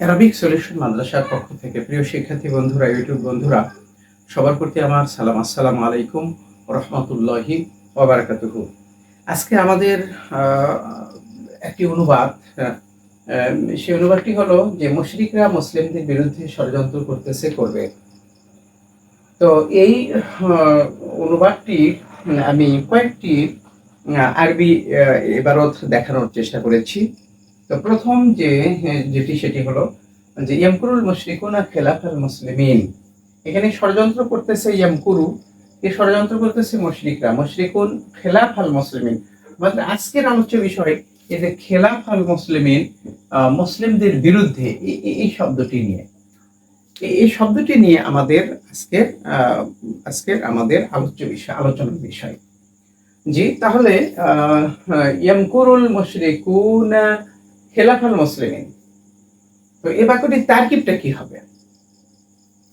Arabic solution মাদ্রাসার পক্ষ থেকে প্রিয় শিক্ষার্থী বন্ধুরা, ইউটিউব বন্ধুরা, সবার প্রতি আমার সালাম। আসসালামু আলাইকুম রহমতুল্লাহি ওয়া বারাকাতুহু। আজকে আমাদের একটি অনুবাদ, সেই অনুবাদটি হলো যে মুশরিকরা মুসলিমদের বিরুদ্ধে ষড়যন্ত্র করবে। তো এই অনুবাদটি আমি কয়েকটি আরবি ইবারত দেখানোর চেষ্টা করেছি। তো প্রথম সেটি হলো যে ইয়ামকুরুল মুশরিকুনা খিলাফাল মুসলিমিন। এখানে ষড়যন্ত্র করতেছে ইয়ামকুরু, ষড়যন্ত্র করতেছে মুশরিকরা, মুশরিকুন খিলাফাল মুসলিমিন। মানে আজকের আলোচ্য বিষয় এই যে খিলাফাল মুসলিমিন, মুসলিমদের বিরুদ্ধে, এই শব্দটি নিয়ে, এই শব্দটি নিয়ে আমাদের আজকের আমাদের আলোচনার বিষয়। জি, তাহলে ইয়ামকুরুল মুশরিকুনা খিলাফাল মুসলিমিন, তো এই বাক্যটির তারকিবটা কি হবে?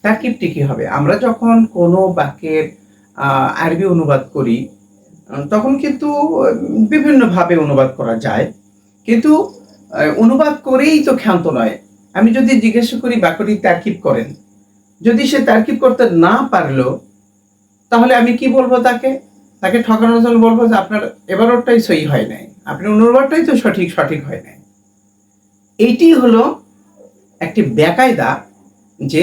তারকিবটি কি হবে? আমরা যখন কোনো বাক্যের আরবি অনুবাদ করি তখন কিন্তু বিভিন্নভাবে অনুবাদ করা যায়, কিন্তু অনুবাদ করেই তো ক্ষান্ত নয়। আমি যদি জিজ্ঞাসা করি বাক্যটি তারকিব করেন, যদি সে তারকিব করতে না পারলো, তাহলে আমি কি বলবো? তাকে ঠকানোর জন্য বলবো যে আপনার এবারটাই সহি হয় নাই, আপনার অনুবাদটাই তো সঠিক হয় নাই। এইটি হলো একটি বেকায়দা যে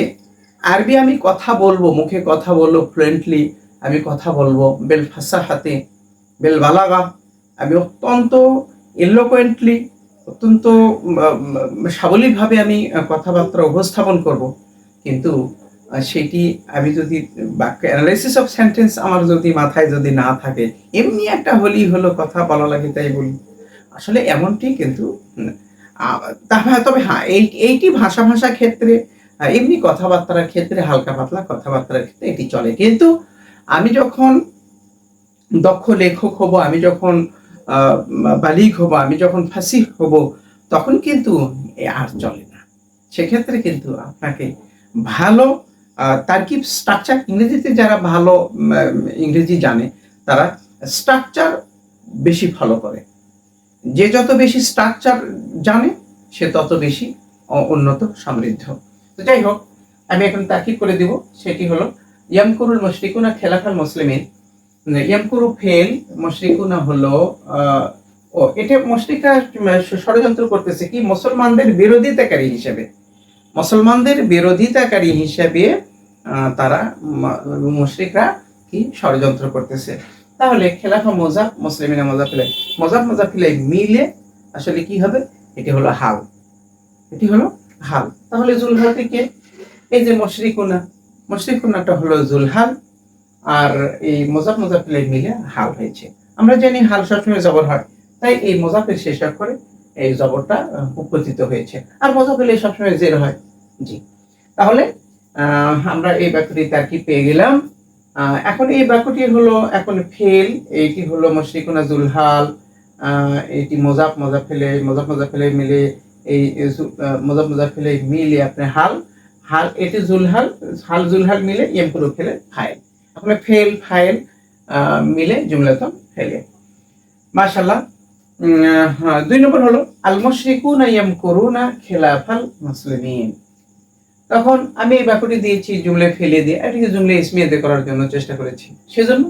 আরবি আমি কথা বলবো, মুখে কথা বলবো, ফ্লুয়েন্টলি আমি কথা বলবো, বেল ফাসাহাতে বেল বালাগা, আমি অত্যন্ত ইলোকোয়েন্টলি, অত্যন্ত সাবলীলভাবে আমি কথাবার্তা উপস্থাপন করব, কিন্তু সেটি আমি যদি বাক্য অ্যানালাইসিস অফ সেন্টেন্স আমার যদি মাথায় যদি না থাকে, এমনি একটা হলো কথা বলা লাগে তাই বলি, আসলে এমনটি কিন্তু তবে হ্যাঁ, এইটি ভাষা ক্ষেত্রে, এমনি কথাবার্তার ক্ষেত্রে, হালকা পাতলা কথাবার্তার ক্ষেত্রে এটি চলে। কিন্তু আমি যখন দক্ষ লেখক হব, আমি যখন বালিগ হব, আমি যখন ফাসিহ হব, তখন কিন্তু আর চলে না। সেক্ষেত্রে কিন্তু আপনাকে ভালো তারকিব, স্ট্রাকচার, ইংরেজিতে যারা ভালো ইংরেজি জানে তারা স্ট্রাকচার বেশি ফলো করে। যে যত বেশি স্ট্রাকচার জানে সে তত বেশি উন্নত, সমৃদ্ধ। তো যাই হোক, আমি এখন তাকিদ করে দিব, সেটি হলো ইয়ামকুরুল মুশরিকুনা খিলাফাল মুসলিমিন। ইয়ামকুরু ফেল, মুশরিকুনা হলো এটা মুশরিকরা ষড়যন্ত্র করতেছে কি? মুসলমানদের বিরোধিতাকারী হিসেবে তারা, মুশরিকরা কি ষড়যন্ত্র করতেছে। তাহলে খেলাফা মোজাফ, মুসলিমিনা মোজাফিলে মিলে আসলে কি হবে? এটি হলো হাল। তাহলে জুলহাল থেকে এই যে মুশরিকুনাটা হলো জুলহাল, আর এই মোজাফিলে মিলে হাল হয়েছে। আমরা জানি হাল সবসময় জবর হয়, তাই এই মোজাফের শেষ করে এই জবরটা উপস্থিত হয়েছে, আর মোজাফিলে সবসময় জের হয়। জি, তাহলে আমরা এই বাক্যটি তারকিব পেয়ে গেলাম। এখন এই বাক্যটি হলো এখন ফেল, এইটি হলো মুশরিকুনা জুলহাল, এটি মোজাফিলে মিলে এই মোজাফিলে মিলে আপনার হাল এটি জুলহাল মিলে ইয়ামকুরু ফেলে ফাইল, এখন ফেল ফাইল মিলে জুমলাতুন ফেলে। মাশাআল্লাহ। 2 নম্বর হলো আল মুশরিকুনা ইয়ামকুরুনা খিলাফাল মুসলিমিন। তখন আমি এই বাক্যটি দিয়েছি জুমলা ফেলে দিয়ে, এটাকে জুমলা ইসমিয়াতে করার জন্য চেষ্টা করেছি। সেজন্য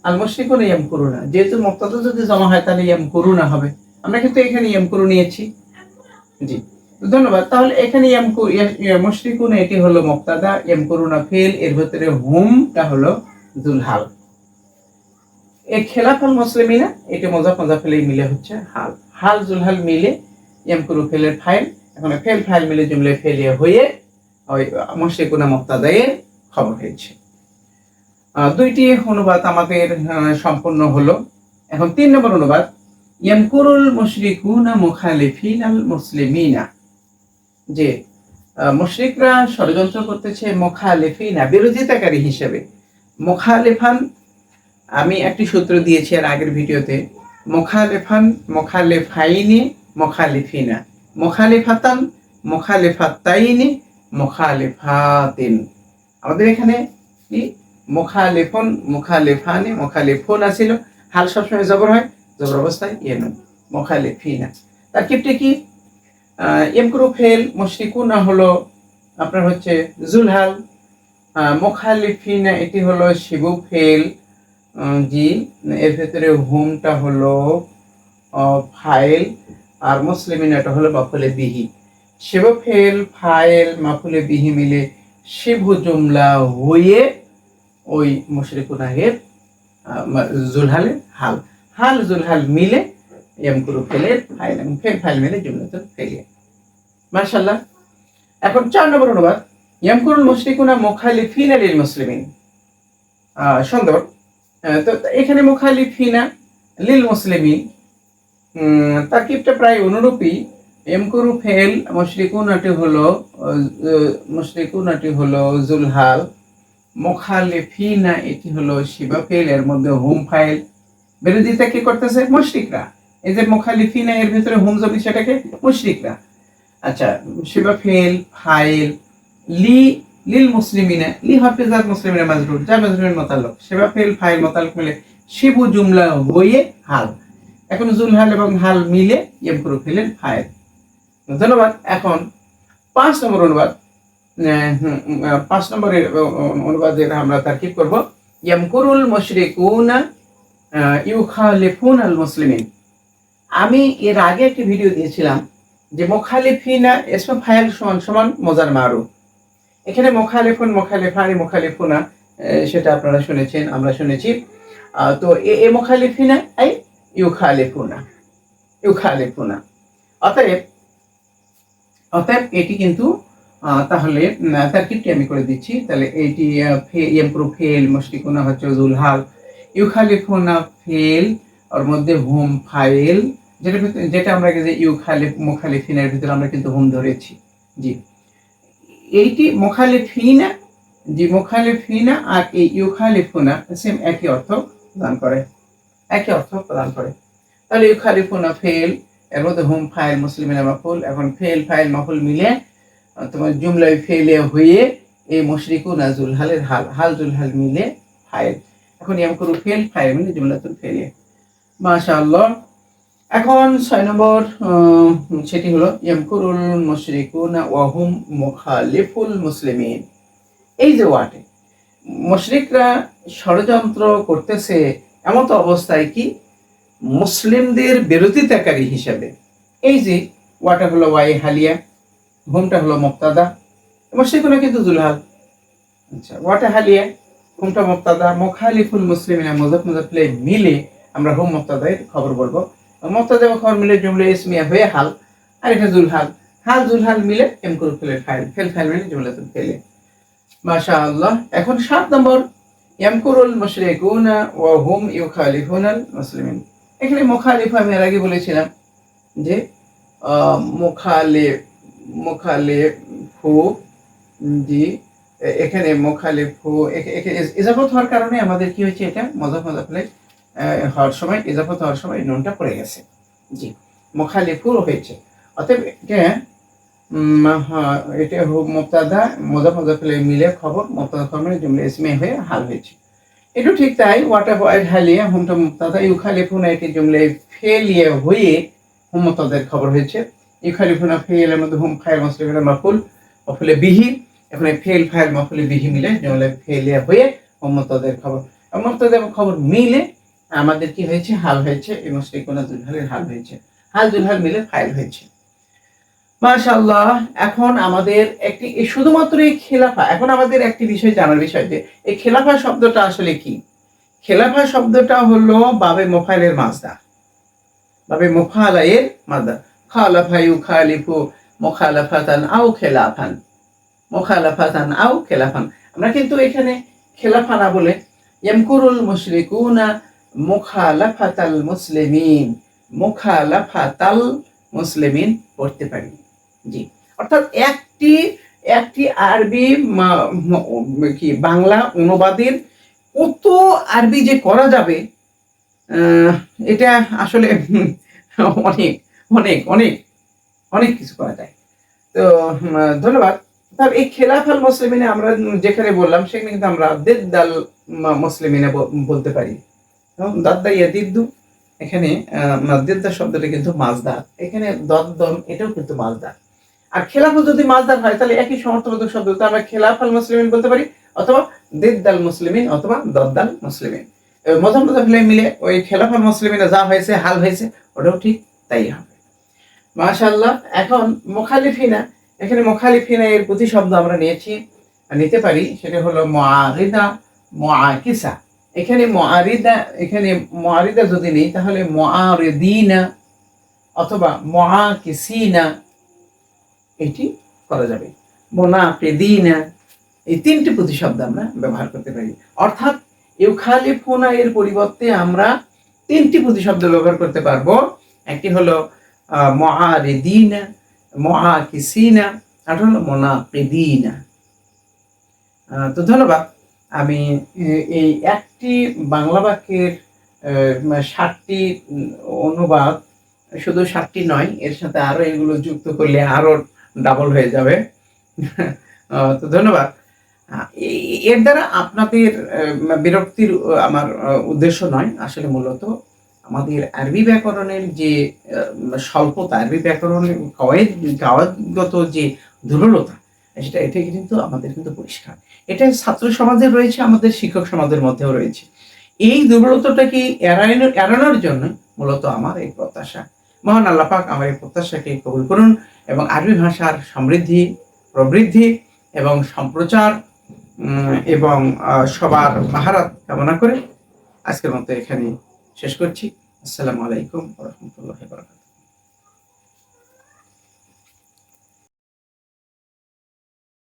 আল মুশরিকুনা ইয়ামকুরুনা, যেহেতু মুবতাদা যদি জমা হয় তাহলে ইয়ামকুরুনা হবে, আমরা কিন্তু এখানে ইয়ামকুরু নিয়েছি। জি, ধন্যবাদ। তাহলে এখানে মুশরিকুনা এটি হলো মুবতাদা, ইয়ামকুরুনা ফেল, এর ভিতরে হুমটা হলো জুলহাল। এই খিলাফাল মুসলিমিনা এটি মোজাফিলে মিলে হচ্ছে হাল জুলহাল মিলে ইয়ামকুরু ফেলের ফাইল, এখন ফেল ফাইল মিলে জুমলা ফেলিয়ে হয়ে ওই মুশরিকুনা মুবতাদায়ের খবর হয়েছে। 2টি অনুবাদ আমাদের সম্পূর্ণ হলো। এখন 3 নম্বর অনুবাদ, ইয়ামকুরুল মুশরিকুনা মুখালিফিনাল মুসলিমিনা, যে মুশরিকরা ষড়যন্ত্র করতেছে মুখালিফিনা, বিরোধিতাকারী হিসেবে। মুখালিফান আমি একটি সূত্র দিয়েছি আর আগের ভিডিওতে, মুখালিফান, মুখালিফাইনি, মুখালিফিনা, মুখালিফাতান, মুখালিফাতাইনি, মুখালিফাতিন। আমাদের এখানে কি মুখালিফুন, মুখালিফানি, মুখালিফুন আছিল, হাল সবসময় জবর হয়, জবর অবস্থায় ইয়ে নয়, মুখালিফিনা। তারকিবটি কি? ইয়ামকুরু ফেল মুশরিকুনা হলো আপনার হচ্ছে জুলহাল, মুখালিফিনা এটি হলো শিবু ফেল, জি, এর ভেতরে হুমটা হলো ফাইল, আর মুসলিমিন এটা হলো মাফুলে বিহি। শিবু ফেল ফাইল মাফুলে বিহি মিলে শিবু জুমলা হয়ে ওই মুশরিকুনাহের জুলহালের হাল, হাল জুলহাল মিলে ইয়ামকুরু ফেলের ফাইল এবং ফেল ফাইল মিলে জুমলাতুল ফেলিয়া। মাশাআল্লাহ। এখন 4 নম্বর অনুবাদ, ইয়ামকুরুল মুশরিকুনা মুখালিফিনা লিল মুসলিমিন। সুন্দর। তো এখানে মুখালিফিনা লিল মুসলিমিন তারকিবটা প্রায় অনুরূপী। ইয়ামকুরু ফেল মুশরিকুনাটি হলো জুলহাল, মুখালিফিনা এটি হলো শিবা ফেল, এর মধ্যে হুম ফাইল। বিরোধিতা কি করতেছে? মুশরিকরা। এই যে মুখালিফিনা এর ভিতরে হুম জমি সেটাকে মুশরিকরা। আচ্ছা, শিবা ফেল ফাইল লি লিল মুসলিমিনা, লি হাফিজাত মুসলিমিনা মাজরুর, যা মাজরুরের মুতাল্লাক, শিবা ফেল ফাইল মুতাল্লাক মিলে শিবু জুমলা হয়ে হাল। এখন জুলহাল এবং হাল মিলে ইয়ামকুরু ফেলের ফাইল। ধন্যবাদ। এখন 5 নম্বর অনুবাদ, 5 নম্বরের অনুবাদে আমরা তারকিব করব, ইয়ামকুরুল মুশরিকুনা ইউখালিফুনাল মুসলিমিন। আমি এর আগে একটি ভিডিও দিয়েছিলাম যে মুখালিফিনা ইসমে ফাইল সমান সমান মজার মারুফ। এখানে মুখালিফুন, মুখালিফানি, মুখালিফুনা সেটা আপনারা শুনেছেন, আমরা শুনেছি। তো এ মুখালিফিনা আই ইউখালিফুনা, ইউখালিফুনা। অতএব এটি কিন্তু তাহলে তারকিবটি আমি করে দিচ্ছি। তাহলে এটি ইয়ামকুরু ফেল, মুশরিকুনা হচ্ছে জুলহাল, ইউখালিফুনা ফেল, ওর মধ্যে হুম ফাইল, যেটা আমরা যে মুখালিফিনের ভিতরে আমরা কিন্তু হুম ধরেছি। জি, এইটি মুখালিফিনা, জি মুখালিফিনা আর এই ইউখালিফুনা সেম একই অর্থ প্রদান করে, একই অর্থ প্রদান করে। তাহলে ইউখালিফুনা ফেল, এর মধ্যে হুম ফাইল, মুসলিমিনা মাফুল। এখন ফেল ফাইল মাফুল মিলে তোমার জুমলায় ফেলে হয়ে এই মুশরিকুনা জুলহালের হাল, হাল জুলহাল মিলে ফাইল। এখন ইয়ামকুরু ফেল ফাইল মিলে জুমলাতুল ফেলিয়া। মাশাআল্লাহ। এখন 6 নম্বর সেটি হলো ইয়ামকুরুল মুশরিকুনা ওয়া হুম মুখালিফুল মুসলিমিন। এই যে ওয়াটে মুশরিকরা ষড়যন্ত্র করতেছে এমন তো অবস্থায় কি মুসলিমদের বিরোধিতাকারী হিসাবে। এই যে ওয়াটা হলো ওয়াই হালিয়া, হুমটা হলো মুবতাদা, মুশরিকুনা কিন্তু জুলহাল। আচ্ছা, ওয়াটা হালিয়া, হুমটা মুবতাদা, মুখালিফুল মুসলিমিনা মুজাফ মুজাফিলে মিলে আমরা হুম মুবতাদার খবর বলবো। মুবতাদা এবং খবর মিলে জুমলা ইসমিয়া হয়ে হাল, আর এটা জুলহাল, হাল জুলহাল মিলে ইয়ামকুরু ফেলের ফাইল, ফেল ফাইল মিলে জুমলাতুল ফেলে। মাশাআল্লাহ। এখন 7 নম্বর, ইয়ামকুরুল মুশরিকুনা ওয়া হুম ইউখালিফুনাল মুসলিমিন। এখানে মুখালিফ আমি এর আগে বলেছিলাম যে মুখালিফু, জি এখানে মুখালিফু ইজাফত হওয়ার কারণে আমাদের কি হয়েছে, এটা মুজাফ মুজাফিলে হওয়ার সময়, ইজাফত হওয়ার সময় নুনটা পড়ে গেছে। জি, মুখালিফু হয়েছে। অতএব এটা মুবতাদা মুজাফ মুজাফিলে মিলে খবর, মুবতাদা খবর মিলে জুমলা ইসমিয়া হয়ে হাল হয়েছে। এটা ঠিক তাই, ওয়াটা ওয়াইড হালিয়া, হুমটা মুবতাদা, ইউখালিফুনা এটি জুমলায় ফেলিয়া হয়ে হুম মুবতাদার খবর হয়েছে। ইউখালিফুনা ফেলের মধ্যে হুম ফাইল মুসলিমিনা মাফুল, মাফুলে বিহি। এখন ফেল ফাইল মাফুলে বিহি মিলে জুমলায় ফেলিয়া হয়ে হুম মুবতাদার খবর, মুবতাদা খবর মিলে আমাদের কি হয়েছে, হাল হয়েছে। এই মুশরিকুনা জুলহালের হাল হয়েছে, হাল জুলহাল মিলে ফাইল হয়েছে। মাশাআল্লাহ। এখন আমাদের একটি শুধুমাত্র এই খেলাফা, এখন আমাদের একটি বিষয় জানার বিষয় যে এই খেলাফা শব্দটা আসলে কি। খেলাফা শব্দটা হলো বাবে মুফাইলের মাজদার, বাবে মুফালায়ের মাজদার। খালাফা ইউখালিফু মুখালাফাতান আও খেলাফান, মুখালাফাতান আও খেলাফান। আমরা কিন্তু এখানে খেলাফা না বলে ইয়ামকুরুল মুশরিকুনা মুখালাফাতাল মুসলিমিন, মুখালাফাতাল মুসলিমিন পড়তে পারি। জি, অর্থাৎ একটি আরবি কি বাংলা অনুবাদের কত আরবি যে করা যাবে, এটা আসলে অনেক অনেক অনেক অনেক কিছু করা যায়। তো ধন্যবাদ। তাহলে এই খেলাফাল মুসলিমিনে আমরা যেখানে বললাম সেখানে কিন্তু আমরা দিদ্দাল মুসলিমিনে বলতে পারি। দাদ্দা ইয়াদিদ্দু, এখানে দিদ্দা শব্দটা কিন্তু মাজদার, এখানে দদ্দম এটাও কিন্তু মাজদার। আর খেলাফ যদি মাজদার হয় তাহলে একই সমর্থবোধক শব্দ, তো আমরা খেলাফ আল মুসলিমিন বলতে পারি, অথবা দিদ্দাল মুসলিমিন, অথবা দদ্দাল মুসলিমিন। মজাম মিলে ওই খেলাফ আল মুসলিমিনে যা হয়েছে, হাল হয়েছে, ওটাও ঠিক তাই হবে। মাশাআল্লাহ। এখন মুখালিফিনা, এখানে মুখালিফিনা এর প্রতিশব্দ আমরা নিতে পারি, সেটা হলো মুআরিদা, মুআকিসা। এখানে মুআরিদা যদি নেই তাহলে মুআরিদিনা অথবা মুআকিসিনা এটি করা যাবে। মুনাফিদিনা, এই তিনটি প্রতিশব্দ আমরা ব্যবহার করতে পারি। অর্থাৎ ইউখালিফুনা এর পরিবর্তে আমরা তিনটি প্রতিশব্দ ব্যবহার করতে পারবো। একটি হলো মুআরিদিনা, মুআকিসিনা, আর হলো মুনাফিদিনা। তো ধন্যবাদ। আমি এই একটি বাংলা বাক্যের 7টি অনুবাদ, শুধু 7টি নয়, এর সাথে আরো এগুলো যুক্ত করলে আরো ডাবল হয়ে যাবে। তো ধন্যবাদ। এর দ্বারা আপনাদের বিরক্তির আমার উদ্দেশ্য নয়, আসলে মূলত আমাদের আরবি ব্যাকরণের যে স্বল্পতা, আরবি ব্যাকরণের কাওয়ায়দগত যে দুর্বলতা, এটা কিন্তু আমাদের কিন্তু পরিষ্কার। এটা ছাত্র সমাজের রয়েছে, আমাদের শিক্ষক সমাজের মধ্যেও রয়েছে। এই দুর্বলতাটাকে এড়ানোর জন্য মূলত আমার এই প্রত্যাশা। মহান আল্লাহ পাক আমার এই প্রত্যাশাকে কবুল করুন এবং আরবি ভাষার সমৃদ্ধি, প্রবৃদ্ধি এবং সম্প্রচার এবং সবার মাহারাত কামনা করে আজকের মতো এখানে শেষ করছি। আসসালামু আলাইকুম ওয়া রাহমাতুল্লাহি ওয়া বারাকাতুহু।